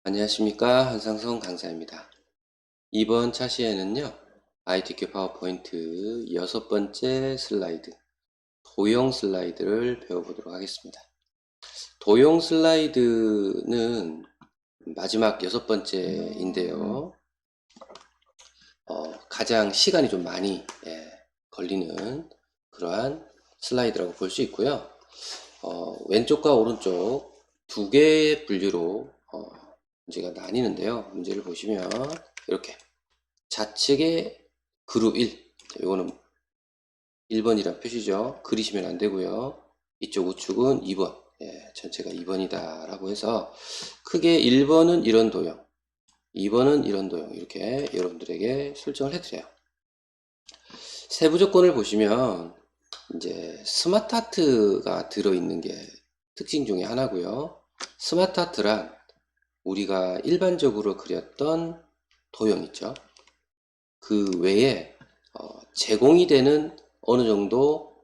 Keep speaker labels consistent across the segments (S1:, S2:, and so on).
S1: 안녕하십니까, 한상성 강사입니다. 이번 차시에는요, ITQ 파워포인트 6번째 슬라이드, 도형 슬라이드를 배워보도록 하겠습니다. 도형 슬라이드는 마지막 6번째인데요. 가장 시간이 좀 많이 걸리는 그러한 슬라이드라고 볼 수 있고요. 왼쪽과 오른쪽 두 개의 분류로 문제가 나뉘는데요. 문제를 보시면 이렇게 좌측에 그룹 1, 이거는 1번이란 표시죠. 그리시면 안 되고요. 이쪽 우측은 2번, 전체가 2번이다 라고 해서 크게 1번은 이런 도형, 2번은 이런 도형, 이렇게 여러분들에게 설정을 해드려요. 세부 조건을 보시면 이제 스마트 아트가 들어있는 게 특징 중에 하나고요. 스마트 아트란 우리가 일반적으로 그렸던 도형 있죠. 그 외에 제공이 되는 어느 정도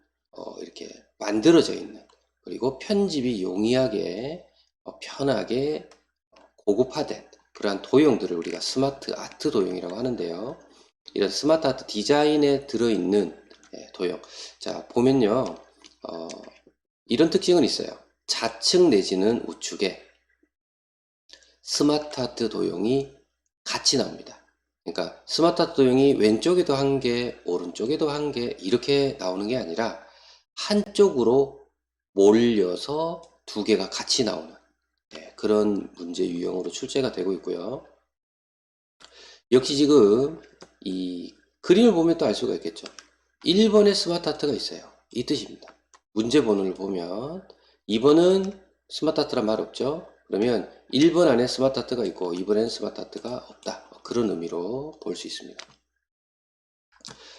S1: 이렇게 만들어져 있는, 그리고 편집이 용이하게 편하게 고급화된 그러한 도형들을 우리가 스마트 아트 도형이라고 하는데요. 이런 스마트 아트 디자인에 들어있는 도형. 자, 보면요. 이런 특징은 있어요. 좌측 내지는 우측에 스마트 아트 도형이 같이 나옵니다. 그러니까 스마트 아트 도형이 왼쪽에도 한 개, 오른쪽에도 한 개 이렇게 나오는 게 아니라 한쪽으로 몰려서 두 개가 같이 나오는 그런 문제 유형으로 출제가 되고 있고요. 역시 지금 이 그림을 보면 또 알 수가 있겠죠. 1번에 스마트 아트가 있어요. 이 뜻입니다. 문제 번호를 보면 2번은 스마트 아트란 말 없죠. 그러면 1번 안에 스마트 아트가 있고 2번에는 스마트 아트가 없다. 그런 의미로 볼 수 있습니다.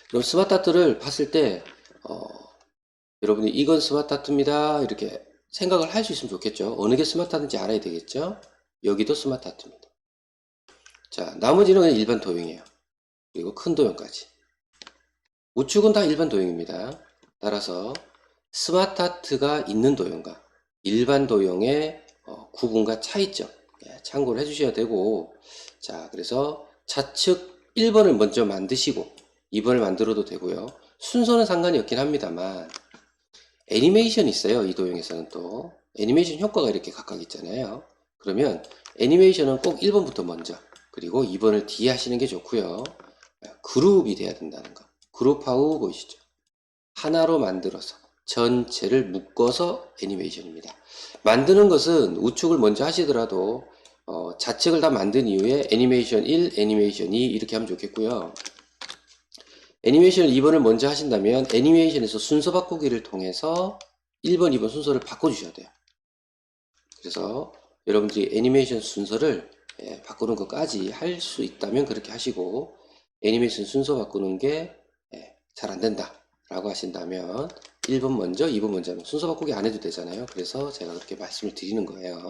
S1: 그럼 스마트 아트를 봤을 때 여러분이 이건 스마트 아트입니다 이렇게 생각을 할 수 있으면 좋겠죠. 어느 게 스마트 아트인지 알아야 되겠죠. 여기도 스마트 아트입니다. 자, 나머지는 그냥 일반 도형이에요. 그리고 큰 도형까지. 우측은 다 일반 도형입니다. 따라서 스마트 아트가 있는 도형과 일반 도형의 구분과 차이점 참고를 해주셔야 되고, 자, 그래서 좌측 1번을 먼저 만드시고 2번을 만들어도 되고요. 순서는 상관이 없긴 합니다만 애니메이션이 있어요. 이 도형에서는 또 애니메이션 효과가 이렇게 각각 있잖아요. 그러면 애니메이션은 꼭 1번부터 먼저, 그리고 2번을 뒤에 하시는 게 좋고요. 그룹이 돼야 된다는 거. 그룹하고 보이시죠? 하나로 만들어서 전체를 묶어서 애니메이션입니다. 만드는 것은 우측을 먼저 하시더라도 좌측을 다 만든 이후에 애니메이션 1, 애니메이션 2 이렇게 하면 좋겠고요. 애니메이션 2번을 먼저 하신다면 애니메이션에서 순서 바꾸기를 통해서 1번, 2번 순서를 바꿔주셔야 돼요. 그래서 여러분들이 애니메이션 순서를 바꾸는 것까지 할 수 있다면 그렇게 하시고, 애니메이션 순서 바꾸는 게 잘 안된다 라고 하신다면 1번 먼저 2번 먼저 하면 순서 바꾸기 안 해도 되잖아요. 그래서 제가 그렇게 말씀을 드리는 거예요.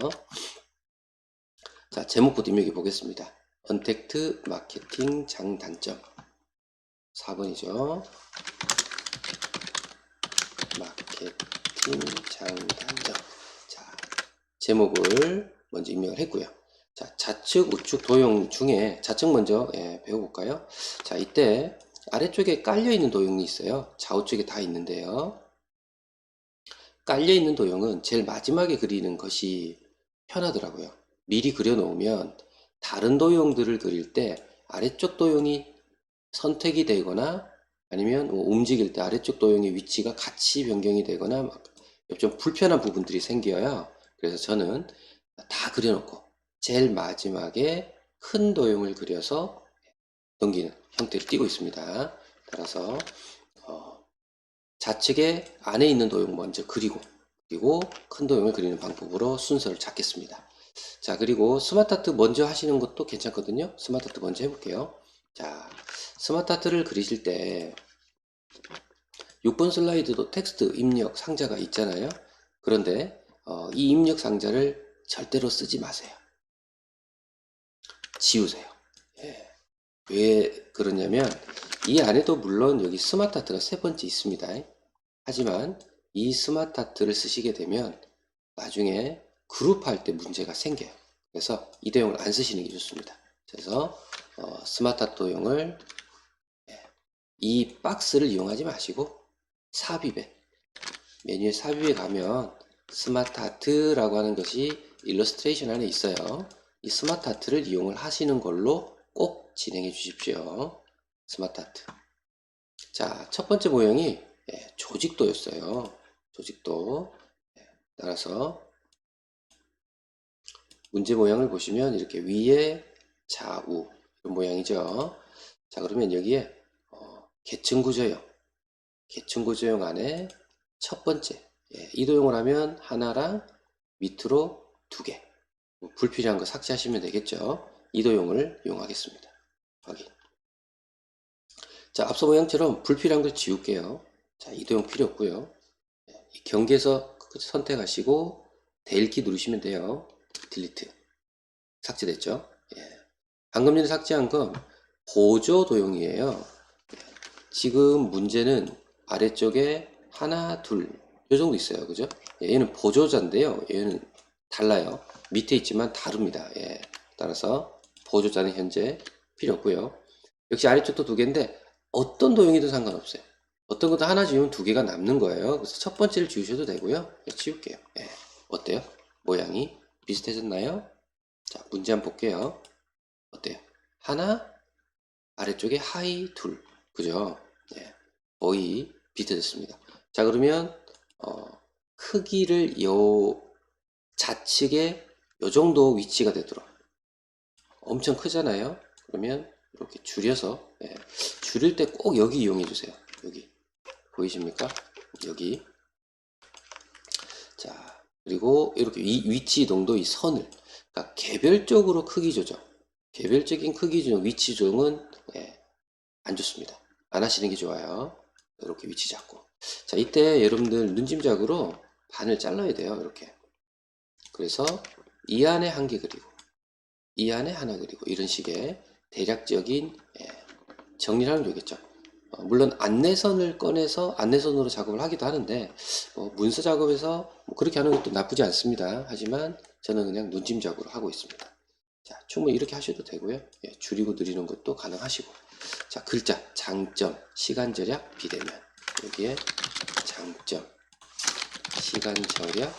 S1: 자, 제목부터 입력해 보겠습니다. 언택트 마케팅 장단점 4번이죠. 마케팅 장단점. 자, 제목을 먼저 입력을 했고요. 자, 좌측 우측 도형 중에 좌측 먼저 배워볼까요? 자, 이때 아래쪽에 깔려있는 도형이 있어요. 좌우측에 다 있는데요. 깔려있는 도형은 제일 마지막에 그리는 것이 편하더라고요. 미리 그려놓으면 다른 도형들을 그릴 때 아래쪽 도형이 선택이 되거나 아니면 움직일 때 아래쪽 도형의 위치가 같이 변경이 되거나 좀 불편한 부분들이 생겨요. 그래서 저는 다 그려놓고 제일 마지막에 큰 도형을 그려서 넘기는 형태를 띄고 있습니다. 따라서 좌측에 안에 있는 도형 먼저 그리고 큰 도형을 그리는 방법으로 순서를 잡겠습니다. 자, 그리고 스마트 아트 먼저 하시는 것도 괜찮거든요. 스마트 아트 먼저 해볼게요. 자, 스마트 아트를 그리실 때 6번 슬라이드도 텍스트 입력 상자가 있잖아요. 그런데 이 입력 상자를 절대로 쓰지 마세요. 지우세요. 왜 그러냐면 이 안에도 물론 여기 스마트 아트가 세 번째 있습니다. 하지만 이 스마트 아트를 쓰시게 되면 나중에 그룹할 때 문제가 생겨요. 그래서 이 도형을 안 쓰시는 게 좋습니다. 그래서 스마트 아트 도형을 이 박스를 이용하지 마시고 삽입에 메뉴에 삽입에 가면 스마트 아트라고 하는 것이 일러스트레이션 안에 있어요. 이 스마트 아트를 이용을 하시는 걸로 꼭 진행해 주십시오. 스마트 아트. 자, 첫 번째 모형이 조직도였어요. 조직도. 따라서 문제 모양을 보시면 이렇게 위에 좌우 이런 모양이죠. 자, 그러면 여기에 계층 구조형, 계층 구조형 안에 첫 번째 이 도형을 하면 하나랑 밑으로 두 개. 불필요한 거 삭제하시면 되겠죠. 이 도형을 이용하겠습니다. 확인. 자, 앞서 모양처럼 불필요한 걸 지울게요. 자, 이 도형 필요 없고요. 이 경계에서 선택하시고 델키 누르시면 돼요. 딜리트. 삭제됐죠? 예. 방금 전에 삭제한 건 보조 도형이에요. 지금 문제는 아래쪽에 하나, 둘, 요 정도 있어요. 그죠? 얘는 보조자인데요. 얘는 달라요. 밑에 있지만 다릅니다. 예. 따라서 보조자는 현재 필요 없고요. 역시 아래쪽도 두 개인데 어떤 도형이든 상관없어요. 어떤 것도 하나 지우면 두 개가 남는 거예요. 그래서 첫 번째를 지우셔도 되고요. 예, 지울게요. 예. 어때요? 모양이 비슷해졌나요? 자, 문제 한번 볼게요. 어때요? 하나, 아래쪽에 하이, 둘. 그죠? 예. 거의 비슷해졌습니다. 자, 그러면, 크기를 좌측에 요 정도 위치가 되도록. 엄청 크잖아요? 그러면 이렇게 줄여서, 줄일 때 꼭 여기 이용해 주세요. 여기. 보이십니까? 여기. 자, 그리고 이렇게 위치 이동도 이 선을. 그러니까 개별적으로 크기 조정. 개별적인 크기 조정, 위치 조정은 안 좋습니다. 안 하시는 게 좋아요. 이렇게 위치 잡고. 자, 이때 여러분들 눈짐작으로 반을 잘라야 돼요. 이렇게. 그래서 이 안에 한 개 그리고 이 안에 하나 그리고 이런 식의 대략적인 정리를 하면 되겠죠. 물론 안내선을 꺼내서 안내선으로 작업을 하기도 하는데 문서 작업에서 그렇게 하는 것도 나쁘지 않습니다. 하지만 저는 그냥 눈짐작으로 하고 있습니다. 자, 충분히 이렇게 하셔도 되고요. 줄이고 늘리는 것도 가능하시고. 자, 글자, 장점, 시간 절약, 비대면. 여기에 장점, 시간 절약,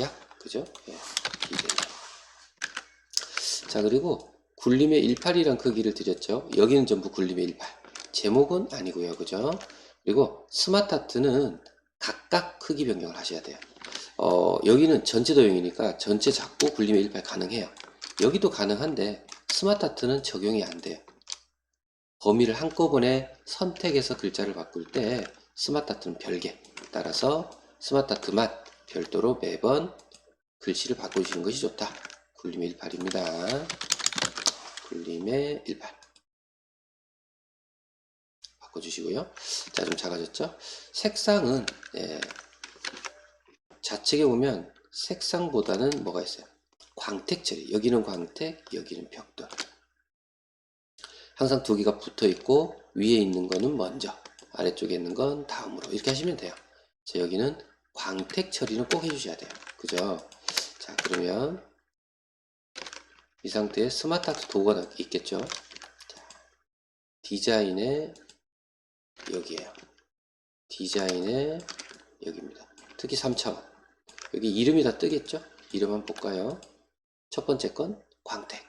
S1: 약, 그죠? 비대면. 자, 그리고 굴림의 18이란 크기를 드렸죠. 여기는 전부 굴림의 18. 제목은 아니고요. 그죠? 그리고 스마트 아트는 각각 크기 변경을 하셔야 돼요. 여기는 전체 도형이니까 전체 작고 굴림의 18 가능해요. 여기도 가능한데 스마트 아트는 적용이 안 돼요. 범위를 한꺼번에 선택해서 글자를 바꿀 때 스마트 아트는 별개. 따라서 스마트 아트만 별도로 매번 글씨를 바꿔주시는 것이 좋다. 굴림의 18입니다. 굴림의 18. 바꿔주시고요. 자, 좀 작아졌죠? 색상은 좌측에 보면 색상보다는 뭐가 있어요? 광택 처리. 여기는 광택, 여기는 벽돌. 항상 두 개가 붙어 있고 위에 있는 거는 먼저, 아래쪽에 있는 건 다음으로 이렇게 하시면 돼요. 자, 여기는 광택 처리는 꼭 해주셔야 돼요. 그죠? 자, 그러면 이 상태에 스마트 아트 도구가 있겠죠? 자, 디자인의 여기에요. 디자인의 여기입니다. 특히 3차원. 여기 이름이 다 뜨겠죠? 이름 한번 볼까요? 첫 번째 건 광택,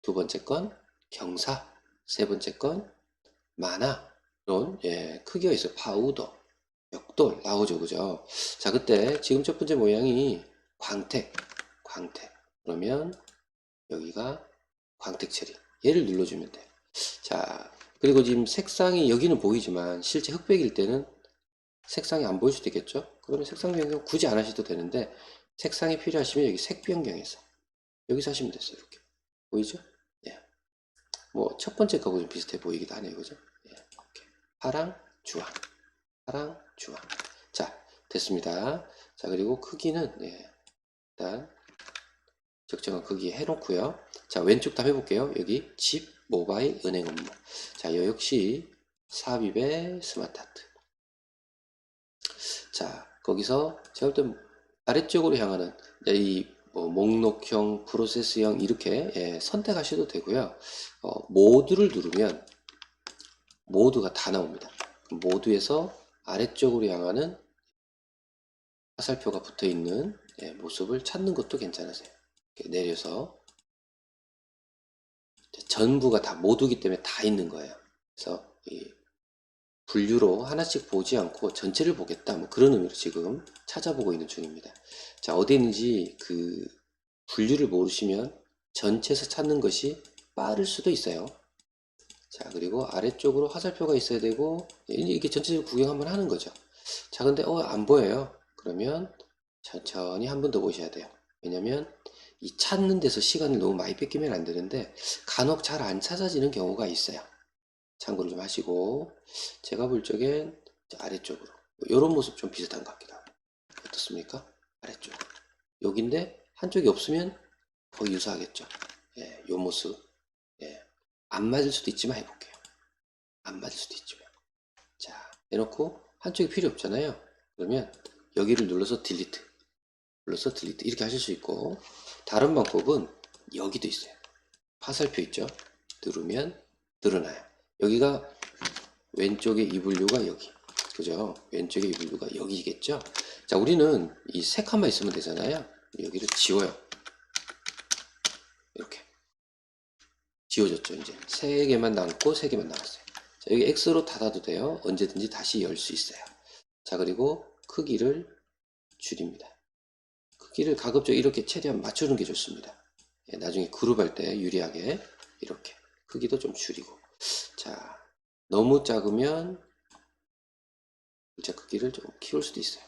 S1: 두 번째 건 경사, 세 번째 건 만화. 이런 크기가 있어요. 파우더, 벽돌 나오죠. 그죠? 자, 그때 지금 첫 번째 모양이 광택, 광택. 그러면 여기가 광택 처리. 얘를 눌러주면 돼요. 자, 그리고 지금 색상이 여기는 보이지만 실제 흑백일 때는 색상이 안 보일 수도 있겠죠? 그러면 색상 변경 굳이 안 하셔도 되는데 색상이 필요하시면 여기 색 변경에서 여기서 하시면 됐어요. 이렇게 보이죠? 뭐 첫 번째 거하고 좀 비슷해 보이기도 하네요. 그죠? 이렇게. 파랑, 주황, 파랑, 주황. 자, 됐습니다. 자, 그리고 크기는 일단 적정한 크기 해놓고요. 자, 왼쪽 답 해볼게요. 여기 집, 모바일, 은행 업무. 자, 이 역시 삽입의 스마트 아트. 자, 거기서 제가 볼 때 아래쪽으로 향하는 이 목록형, 프로세스형 이렇게 선택하셔도 되고요. 모두를 누르면 모두가 다 나옵니다. 모두에서 아래쪽으로 향하는 화살표가 붙어 있는 모습을 찾는 것도 괜찮으세요. 이렇게 내려서 전부가 다 모두기 때문에 다 있는 거예요. 그래서 이 분류로 하나씩 보지 않고 전체를 보겠다, 뭐 그런 의미로 지금 찾아보고 있는 중입니다. 자, 어디 있는지 그 분류를 모르시면 전체에서 찾는 것이 빠를 수도 있어요. 자, 그리고 아래쪽으로 화살표가 있어야 되고, 이게 전체적으로 구경 한번 하는 거죠. 자, 근데 안 보여요. 그러면 천천히 한 번 더 보셔야 돼요. 왜냐면 이 찾는 데서 시간을 너무 많이 뺏기면 안 되는데 간혹 잘 안 찾아지는 경우가 있어요. 참고를 좀 하시고, 제가 볼 적엔 아래쪽으로 이런 모습 좀 비슷한 것 같기도 하고. 어떻습니까? 아래쪽 여기인데 한쪽이 없으면 거의 유사하겠죠. 예, 요 모습. 예, 안 맞을 수도 있지만 해볼게요. 안 맞을 수도 있지만. 자, 해놓고 한쪽이 필요 없잖아요. 그러면 여기를 눌러서 딜리트, 눌러서 딜리트 이렇게 하실 수 있고, 다른 방법은 여기도 있어요. 화살표 있죠? 누르면 늘어나요. 여기가 왼쪽에 이 분류가 여기, 그죠? 왼쪽에 이 분류가 여기겠죠? 자, 우리는 이 세 칸만 있으면 되잖아요. 여기를 지워요. 이렇게 지워졌죠. 이제 세 개만 남고 세 개만 남았어요. 자, 여기 X로 닫아도 돼요. 언제든지 다시 열 수 있어요. 자, 그리고 크기를 줄입니다. 크기를 가급적 이렇게 최대한 맞추는 게 좋습니다. 예, 나중에 그룹할 때 유리하게 이렇게 크기도 좀 줄이고. 자, 너무 작으면 글자 크기를 좀 키울 수도 있어요.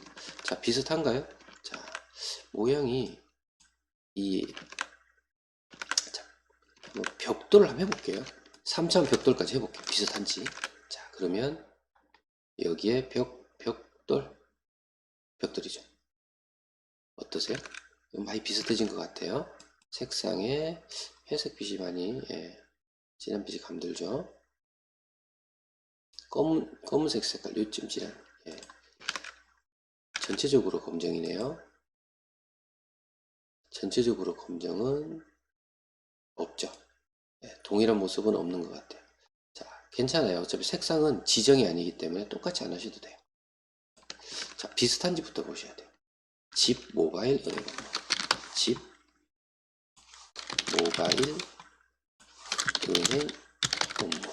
S1: 자, 비슷한가요? 자, 모양이 이 자, 뭐 벽돌을 한번 해볼게요. 3차원 벽돌까지 해볼게요. 비슷한지. 자, 그러면 여기에 벽돌이죠. 어떠세요? 많이 비슷해진 것 같아요. 색상에 회색빛이 많이 진한빛이 감돌죠. 검은색 색깔 요쯤 진한. 예. 전체적으로 검정이네요. 전체적으로 검정은 없죠. 예, 동일한 모습은 없는 것 같아요. 자, 괜찮아요. 어차피 색상은 지정이 아니기 때문에 똑같이 안 하셔도 돼요. 자, 비슷한지부터 보셔야 돼요. 집 모바일 은행 업무. 집 모바일 은행 업무.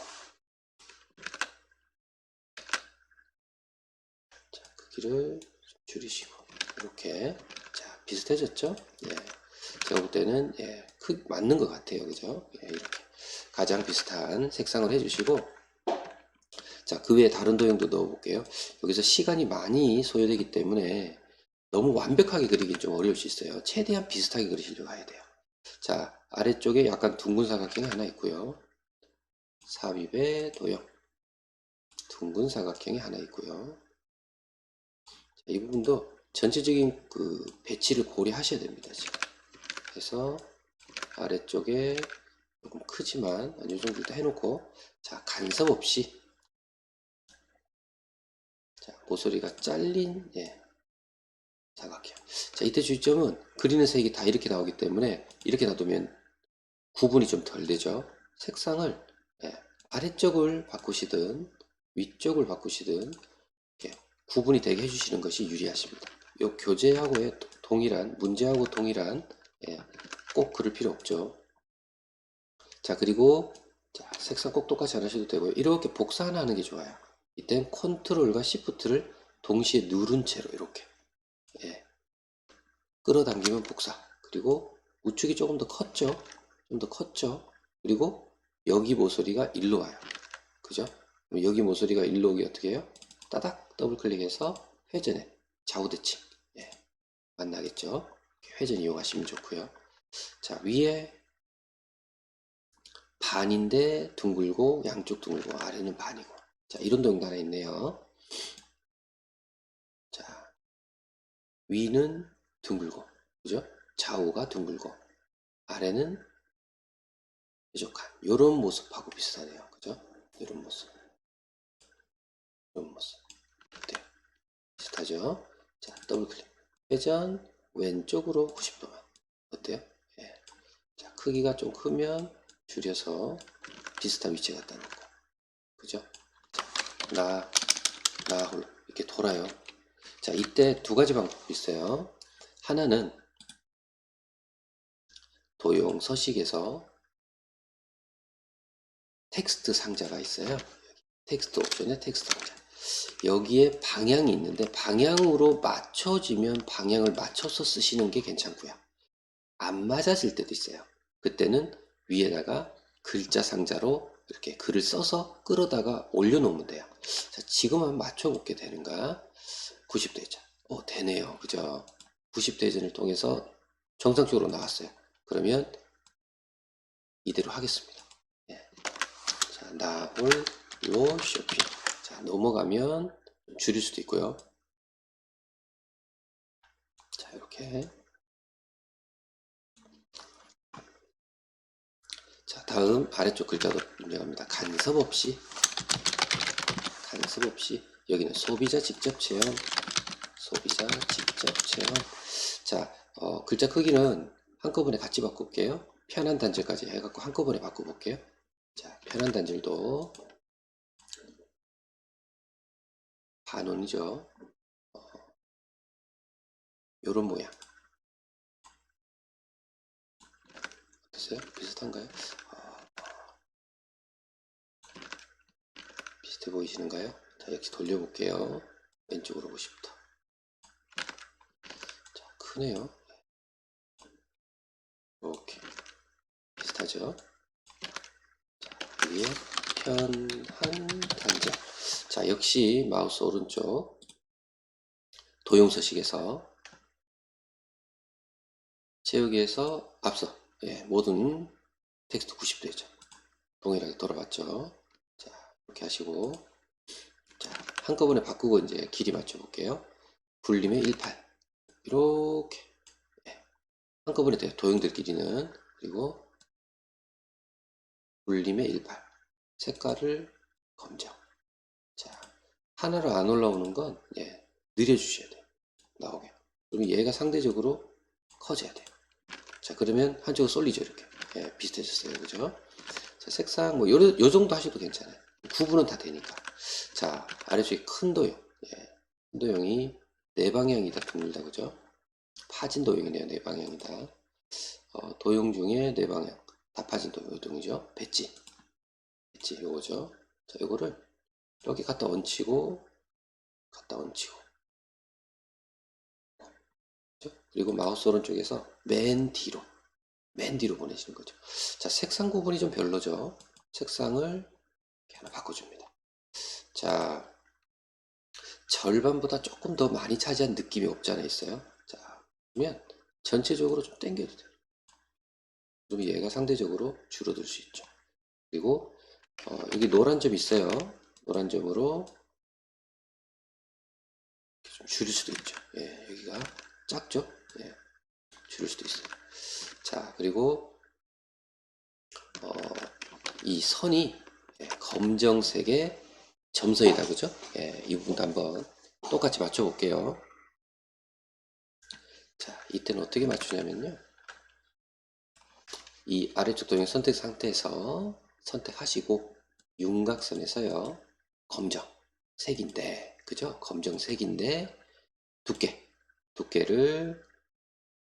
S1: 자, 크기를 줄이시고 이렇게. 자, 비슷해졌죠? 예. 제가 볼 때는 맞는 것 같아요. 그죠? 예, 이렇게 가장 비슷한 색상을 해주시고, 자, 그 외에 다른 도형도 넣어볼게요. 여기서 시간이 많이 소요되기 때문에 너무 완벽하게 그리기 좀 어려울 수 있어요. 최대한 비슷하게 그리시려고 해야 돼요. 자, 아래쪽에 약간 둥근 사각형이 하나 있고요. 삽입의 도형, 둥근 사각형이 하나 있고요. 자, 이 부분도 전체적인 그 배치를 고려하셔야 됩니다. 지금. 그래서 아래쪽에 조금 크지만 이 정도 일단 해놓고, 자, 간섭 없이, 자, 모서리가 잘린 사각형. 자, 이때 주의점은 그리는 색이 다 이렇게 나오기 때문에 이렇게 놔두면 구분이 좀 덜 되죠. 색상을 아래쪽을 바꾸시든 위쪽을 바꾸시든 구분이 되게 해주시는 것이 유리하십니다. 이 교재하고의 동일한, 문제하고 동일한 꼭 그럴 필요 없죠. 자, 그리고 자, 색상 꼭 똑같이 안 하셔도 되고요. 이렇게 복사 하나 하는 게 좋아요. 이땐 컨트롤과 시프트를 동시에 누른 채로 이렇게 끌어당기면 복사. 그리고 우측이 조금 더 컸죠? 좀 더 컸죠? 그리고 여기 모서리가 일로 와요. 그죠? 그럼 여기 모서리가 일로 오기 어떻게 해요? 따닥 더블 클릭해서 회전에 좌우 대칭 만나겠죠? 회전 이용하시면 좋고요. 자, 위에 반인데 둥글고 양쪽 둥글고 아래는 반이고. 자, 이런 동작 하나 있네요. 자, 위는 둥글고, 그죠? 좌우가 둥글고 아래는 뾰족한 이런 모습하고 비슷하네요. 그죠? 이런 모습, 이런 모습. 어때요? 비슷하죠? 자, 더블 클릭, 회전, 왼쪽으로 90도만. 어때요? 예. 자, 크기가 좀 크면 줄여서 비슷한 위치에 갖다 놓고. 그죠? 자, 홀 이렇게 돌아요. 자, 이때 두 가지 방법이 있어요. 하나는 도용 서식에서 텍스트 상자가 있어요. 텍스트 옵션에 텍스트 상자. 여기에 방향이 있는데 방향으로 맞춰지면 방향을 맞춰서 쓰시는 게 괜찮고요. 안 맞아질 때도 있어요. 그때는 위에다가 글자 상자로 이렇게 글을 써서 끌어다가 올려놓으면 돼요. 자, 지금 한번 맞춰볼게 되는가? 90도 회전. 되네요. 그죠? 90도 회전을 통해서 정상적으로 나왔어요. 그러면 이대로 하겠습니다. 예. 자, 나홀로 쇼핑. 자, 넘어가면 줄일 수도 있고요. 자, 이렇게. 자, 다음 아래쪽 글자도 입력합니다. 간섭 없이 여기는 소비자 직접 체험. 자, 글자 크기는 한꺼번에 같이 바꿀게요. 편한 단절까지 해갖고 한꺼번에 바꿔볼게요. 자, 편한 단절도 반원이죠. 요런 모양. 어떠세요? 비슷한가요? 비슷해 보이시는가요? 자, 역시 돌려볼게요. 왼쪽으로 90도. 자, 크네요. 이렇게 비슷하죠? 자, 위에 편한 단자. 자, 역시 마우스 오른쪽 도용서식에서 채우기에서 앞서 모든 텍스트 90도죠. 동일하게 돌아봤죠. 자, 이렇게 하시고, 자, 한꺼번에 바꾸고 이제 길이 맞춰 볼게요. 굴림의 18. 이렇게. 한꺼번에 돼요. 도형들끼리는. 그리고 굴림의 18. 색깔을 검정. 자, 하나로 안 올라오는 건, 느려주셔야 돼요. 나오게. 그러면 얘가 상대적으로 커져야 돼요. 자, 그러면 한쪽으로 쏠리죠, 이렇게. 비슷해졌어요. 그죠? 자, 색상, 요 정도 하셔도 괜찮아요. 구분은 다 되니까. 자, 아래쪽에 큰 도형. 큰 도형이 네 방향이다, 드물다, 그죠? 파진 도형이네요, 네 방향이다. 도형 중에 네 방향. 다 파진 도형이죠. 배지, 요거죠. 자, 요거를 이렇게 갖다 얹히고, 그죠? 그리고 마우스 오른쪽에서 맨 뒤로 보내시는 거죠. 자, 색상 구분이 좀 별로죠. 색상을 이렇게 하나 바꿔줍니다. 자, 절반보다 조금 더 많이 차지한 느낌이 없지 않아 있어요. 자, 그러면 전체적으로 좀 당겨도 돼요. 그럼 얘가 상대적으로 줄어들 수 있죠. 그리고 여기 노란 점 있어요. 노란 점으로 좀 줄일 수도 있죠. 여기가 작죠? 줄일 수도 있어요. 자, 그리고 이 선이 검정색의 점선이다, 그죠? 이 부분도 한번 똑같이 맞춰 볼게요. 자, 이때는 어떻게 맞추냐면요. 이 아래쪽 도형 선택 상태에서 선택하시고 윤곽선에서요. 검정색인데, 그죠? 검정색인데 두께를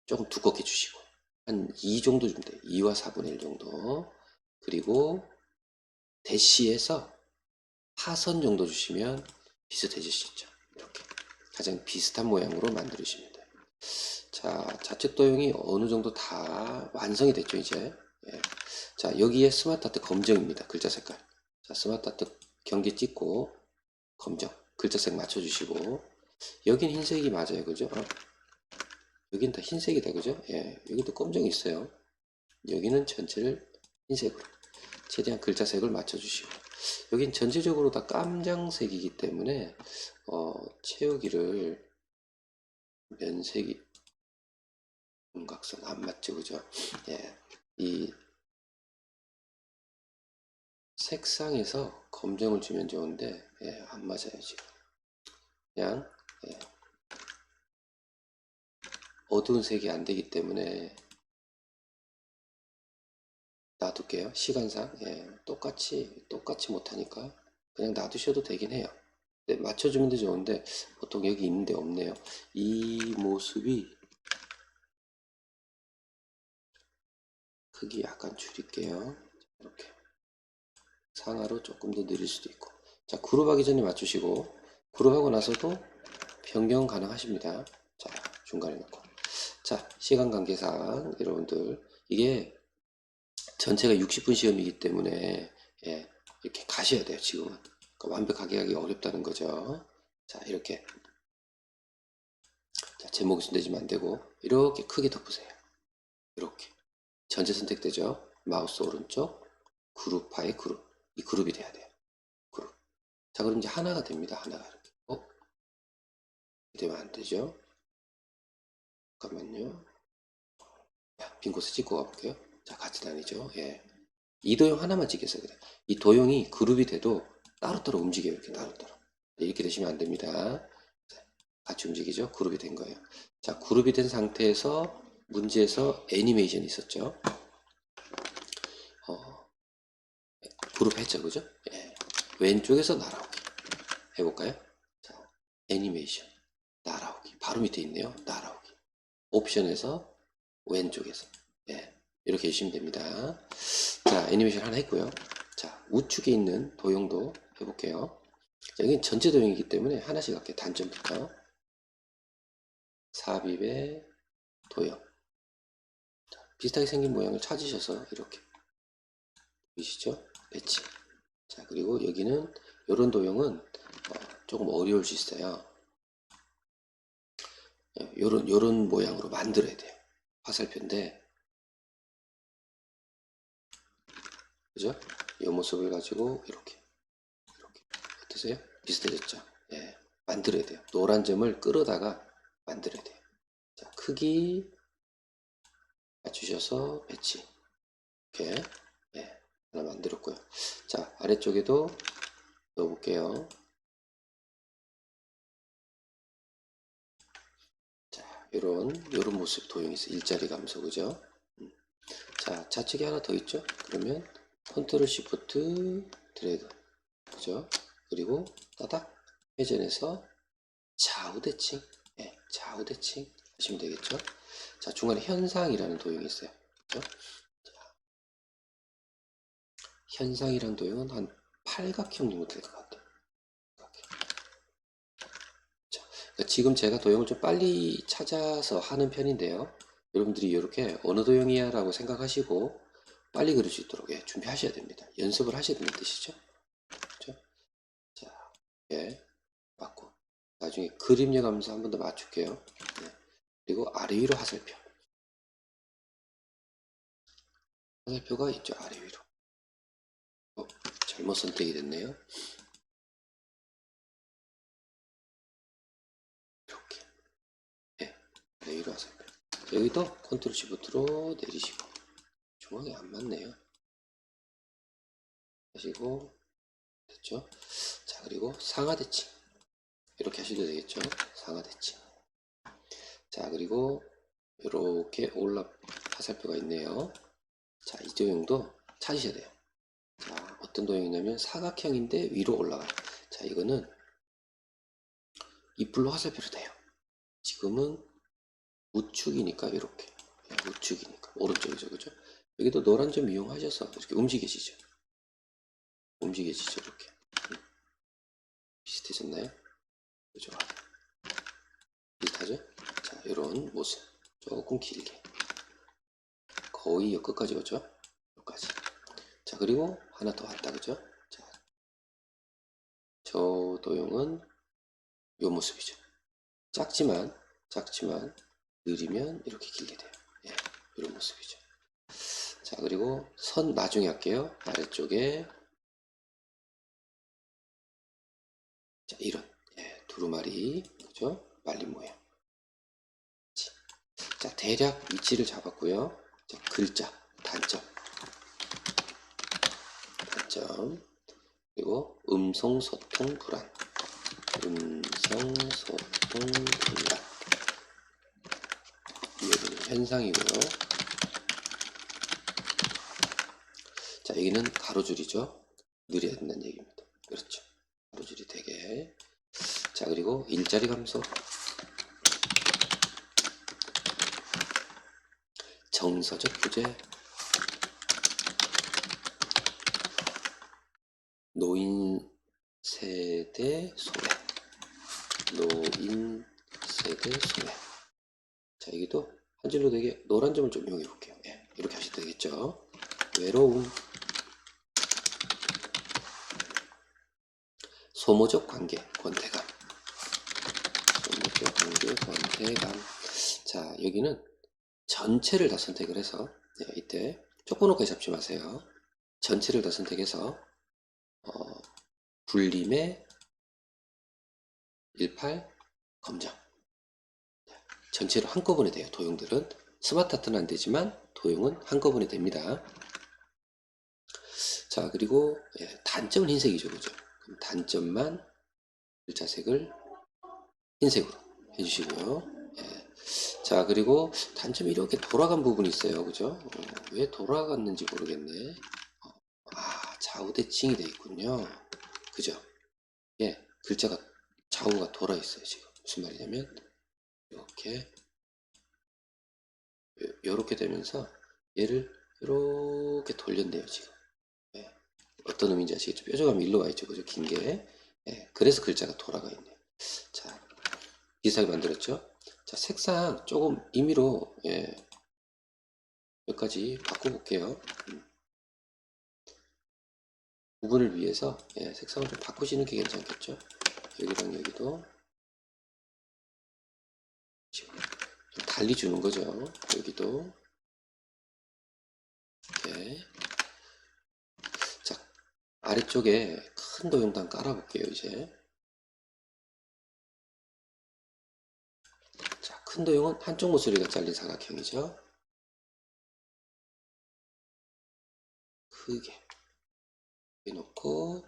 S1: 조금 두껍게 주시고 한 2 정도 주면 돼요. 2와 4분의 1 정도. 그리고 대시에서 하선 정도 주시면 비슷해질 수 있죠. 이렇게 가장 비슷한 모양으로 만들어주시면 돼요. 자, 좌측 도형이 어느 정도 다 완성이 됐죠, 이제. 자, 여기에 스마트 아트 검정입니다. 글자 색깔. 자, 스마트 아트 경계 찍고 검정 글자색 맞춰주시고, 여긴 흰색이 맞아요, 그죠? 여긴 다 흰색이다, 그죠? 여기도 검정이 있어요. 여기는 전체를 흰색으로 최대한 글자색을 맞춰주시고, 여긴 전체적으로 다 깜장색이기 때문에 채우기를 면색이 윤곽선 안 맞죠, 그죠? 이 색상에서 검정을 주면 좋은데 안 맞아요, 지금. 그냥 어두운 색이 안 되기 때문에 놔둘게요. 시간상. 예, 똑같이 못하니까 그냥 놔두셔도 되긴 해요. 네, 맞춰주면 더 좋은데 보통 여기 있는데 없네요. 이 모습이 크기 약간 줄일게요. 이렇게 상하로 조금 더 늘릴 수도 있고. 자, 그룹하기 전에 맞추시고 그룹하고 나서도 변경 가능하십니다. 자, 중간에 놓고. 자, 시간 관계상 여러분들 이게 전체가 60분 시험이기 때문에 예, 이렇게 가셔야 돼요. 지금은 그러니까 완벽하게 하기 어렵다는 거죠. 자, 이렇게 자, 제목이 손대지면 안 되고 이렇게 크게 덮으세요. 이렇게 전체 선택되죠. 마우스 오른쪽 그룹 바이 그룹, 이 그룹이 돼야 돼요. 그룹. 자, 그럼 이제 하나가 됩니다. 하나가 이렇게. 되면 안 되죠. 잠깐만요. 빈 곳을 찍고 가볼게요. 자, 같이 다니죠. 예. 이 도형 하나만 찍겠어요. 그래. 이 도형이 그룹이 돼도 따로따로 움직여요. 이렇게 따로따로. 이렇게 되시면 안 됩니다. 자, 같이 움직이죠. 그룹이 된 거예요. 자, 그룹이 된 상태에서 문제에서 애니메이션이 있었죠. 그룹 했죠. 그죠? 예. 왼쪽에서 날아오기. 해볼까요? 자, 애니메이션. 날아오기. 바로 밑에 있네요. 날아오기. 옵션에서 왼쪽에서. 예. 이렇게 해주시면 됩니다. 자, 애니메이션 하나 했고요. 자, 우측에 있는 도형도 해볼게요. 자, 여기는 전체 도형이기 때문에 하나씩 할게요. 단점부터. 삽입의 도형. 자, 비슷하게 생긴 모양을 찾으셔서 이렇게 보이시죠? 배치. 자, 그리고 여기는 이런 도형은 조금 어려울 수 있어요. 요런 모양으로 만들어야 돼요. 화살표인데, 그죠? 이 모습을 가지고 이렇게 어떠세요? 비슷해졌죠? 예, 만들어야 돼요. 노란 점을 끌어다가 만들어야 돼요. 자, 크기 맞추셔서 배치. 이렇게 예, 하나 만들었고요. 자, 아래쪽에도 넣어볼게요. 자, 요런 모습 도형이 있어요. 일자리 감소, 그죠? 자, 좌측에 하나 더 있죠? 그러면 컨트롤 시프트 드래그, 그죠? 그리고 따닥 회전해서 좌우 대칭, 예, 좌우 대칭 하시면 되겠죠? 자, 중간에 현상이라는 도형이 있어요. 그죠? 자, 현상이라는 도형은 한 팔각형 정도 될 것 같아요. 자, 그러니까 지금 제가 도형을 좀 빨리 찾아서 하는 편인데요. 여러분들이 이렇게 어느 도형이야 라고 생각하시고 빨리 그릴 수 있도록 예, 준비하셔야 됩니다. 연습을 하셔야 되는 뜻이죠. 그렇죠? 자, 예, 맞고 나중에 그림력 하면서 한 번 더 맞출게요. 네. 그리고 아래 위로 화살표. 화살표가 있죠. 아래 위로. 잘못 선택이 됐네요. 이렇게. 예, 아래 위로 화살표. 여기도 컨트롤 시프트로 내리시고. 중앙이 안 맞네요. 하시고 됐죠? 자, 그리고 상하 대칭. 이렇게 하셔도 되겠죠? 상하 대칭. 자, 그리고 이렇게 화살표가 있네요. 자, 이 도형도 찾으셔야 돼요. 자, 어떤 도형이냐면 사각형인데 위로 올라가요. 자, 이거는 이불로 화살표로 돼요. 지금은 우측이니까 이렇게. 우측이니까 오른쪽이죠. 그죠? 여기도 노란 점 이용하셔서 이렇게 움직여지죠. 움직여지죠. 이렇게. 비슷해졌나요? 그죠? 비슷하죠? 자, 이런 모습. 조금 길게. 거의 여기까지 오죠? 여기까지. 자, 그리고 하나 더 왔다. 그죠? 자, 저 도형은 이 모습이죠. 작지만 느리면 이렇게 길게 돼요. 예, 이런 모습이죠. 자, 그리고 선 나중에 할게요. 아래쪽에 자, 이런 예, 두루마리 그죠? 말린 모양. 자, 대략 위치를 잡았고요. 자, 글자 단점 그리고 음성소통 불안 음성소통 불안 현상이고요. 자, 여기는 가로줄이죠. 느려야 된다는 얘기입니다. 그렇죠. 가로줄이 되게. 자, 그리고 일자리 감소. 정서적 부재. 노인 세대 소외. 노인 세대 소외. 자, 여기도 한 줄로 되게 노란 점을 좀 이용해 볼게요. 예, 이렇게 하셔도 되겠죠. 외로움. 소모적 관계, 권태감. 소모적 관계, 권태감. 자, 여기는 전체를 다 선택을 해서, 이때 조건호까지 잡지 마세요. 전체를 다 선택해서 불림의 18 검정. 전체로 한꺼번에 돼요. 도형들은 스마트 아트는 안 되지만 도형은 한꺼번에 됩니다. 자, 그리고 단점은 흰색이죠, 그죠? 그럼 단점만 글자색을 흰색으로 해주시고요. 자, 그리고 단점이 이렇게 돌아간 부분이 있어요, 그죠? 왜 돌아갔는지 모르겠네. 좌우 대칭이 되어 있군요. 그죠? 예, 글자가 좌우가 돌아 있어요. 지금 무슨 말이냐면 이렇게 이렇게 되면서 얘를 이렇게 돌렸네요. 지금 어떤 의미인지 아시겠죠? 뾰족함이 일로 와 있죠, 그죠? 긴 게. 그래서 글자가 돌아가 있네요. 자, 비슷하게 만들었죠? 자, 색상 조금 임의로 몇 가지 바꿔볼게요. 부분을 위해서 색상을 좀 바꾸시는 게 괜찮겠죠? 여기랑 여기도 지금 좀 달리 주는 거죠. 여기도 이렇게. 자, 아래쪽에 큰 도형단 깔아볼게요. 이제 자, 큰 도형은 한쪽 모서리가 잘린 사각형이죠. 크게 해놓고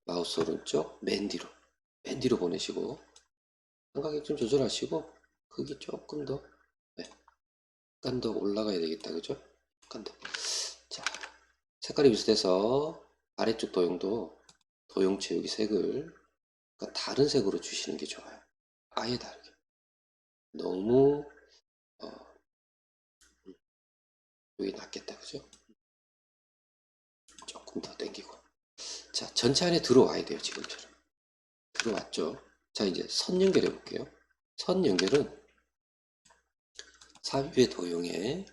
S1: 마우스 오른쪽 맨 뒤로 보내시고 삼각형 좀 조절하시고 크기 조금 더 약간 더 올라가야 되겠다, 그죠? 약간 더. 자, 색깔이 비슷해서 아래쪽 도형도 도형 채우기 색을 다른 색으로 주시는 게 좋아요. 아예 다르게. 너무 여기 낫겠다, 그죠? 조금 더 당기고. 자, 전체 안에 들어와야 돼요. 지금처럼 들어왔죠. 자, 이제 선 연결해 볼게요. 선 연결은 삽입의 도형에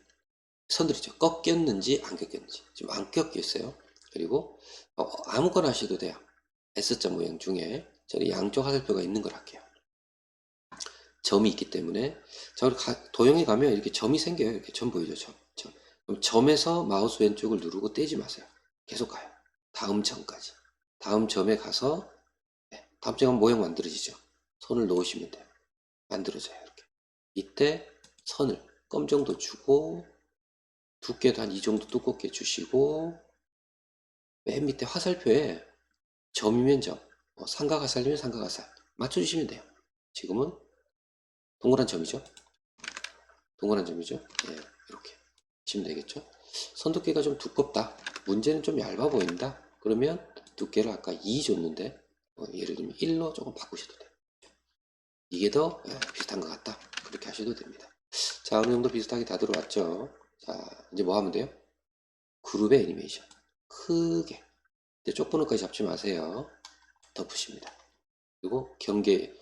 S1: 선들이죠. 꺾였는지 안 꺾였는지. 지금 안 꺾여 있어요. 그리고 아무거나 하셔도 돼요. S자 모양 중에 저는 양쪽 화살표가 있는 걸 할게요. 점이 있기 때문에. 자, 우리 도형에 가면 이렇게 점이 생겨요. 이렇게 점 보이죠? 점. 그럼 점에서 마우스 왼쪽을 누르고 떼지 마세요. 계속 가요. 다음 점까지. 다음 점에 가서 다음 점은 모양 만들어지죠. 손을 놓으시면 돼요. 만들어져요. 이렇게. 이때 선을 껌 정도 주고 두께도 한 이 정도 두껍게 주시고 맨 밑에 화살표에 점이면 점, 삼각화살이면 삼각화살 맞춰주시면 돼요. 지금은 동그란 점이죠. 동그란 점이죠. 이렇게 하시면 되겠죠. 선 두께가 좀 두껍다. 문제는 좀 얇아 보인다. 그러면 두께를 아까 2 줬는데 예를 들면 1로 조금 바꾸셔도 돼요. 이게 더 비슷한 것 같다. 그렇게 하셔도 됩니다. 자, 어느 정도 비슷하게 다 들어왔죠. 자, 이제 뭐 하면 돼요? 그룹의 애니메이션. 크게. 쪽번호까지 잡지 마세요. 덮으십니다. 그리고 경계,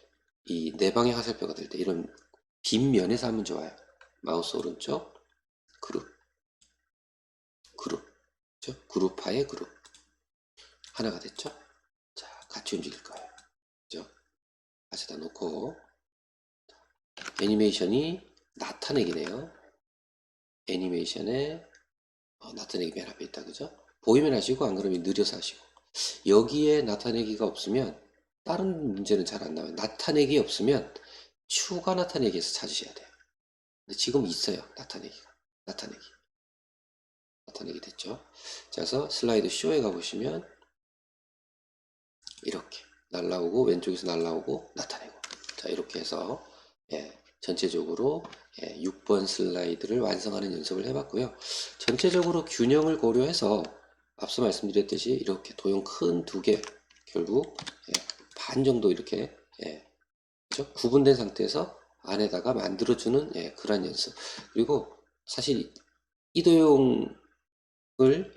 S1: 이 네 방향 화살표가 될 때 이런 빈면에서 하면 좋아요. 마우스 오른쪽, 그룹. 그렇죠? 그룹화의 그룹. 하나가 됐죠? 자, 같이 움직일 거예요. 그죠? 가져다 놓고, 애니메이션이 나타내기네요. 애니메이션에 나타내기 맨 앞에 있다, 그죠? 보이면 하시고 안 그러면 느려서 하시고. 여기에 나타내기가 없으면 다른 문제는 잘 안 나와요. 나타내기 없으면 추가 나타내기에서 찾으셔야 돼요. 근데 지금 있어요. 나타내기 됐죠? 자, 그래서 슬라이드 쇼에 가보시면 이렇게 날라오고 왼쪽에서 날라오고 나타내고. 자, 이렇게 해서 전체적으로 6번 슬라이드를 완성하는 연습을 해봤고요. 전체적으로 균형을 고려해서 앞서 말씀드렸듯이 이렇게 도형 큰 두 개, 결국 반 정도 이렇게 그죠? 구분된 상태에서 안에다가 만들어주는 그런 연습. 그리고 사실 이 도형을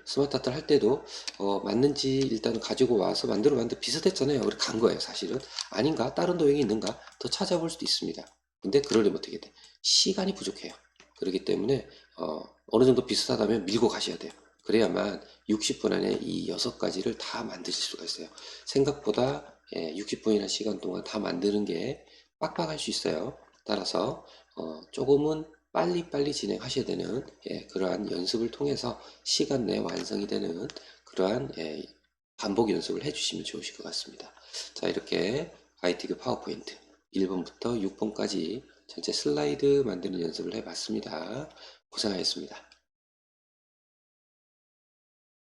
S1: 스마트 아트를 할 때도 맞는지 일단 가지고 와서 만들어 비슷했잖아요. 그래 간 거예요, 사실은. 아닌가? 다른 도형이 있는가? 더 찾아볼 수도 있습니다. 근데 그러려면 어떻게 돼? 시간이 부족해요. 그렇기 때문에 어느 정도 비슷하다면 밀고 가셔야 돼요. 그래야만 60분 안에 이 6가지를 다 만드실 수가 있어요. 생각보다 60분이나 시간 동안 다 만드는 게 빡빡할 수 있어요. 따라서 조금은 빨리빨리 진행하셔야 되는 그러한 연습을 통해서 시간 내에 완성이 되는 그러한 반복 연습을 해주시면 좋으실 것 같습니다. 자, 이렇게 IT급 파워포인트 1번부터 6번까지 전체 슬라이드 만드는 연습을 해봤습니다. 고생하셨습니다.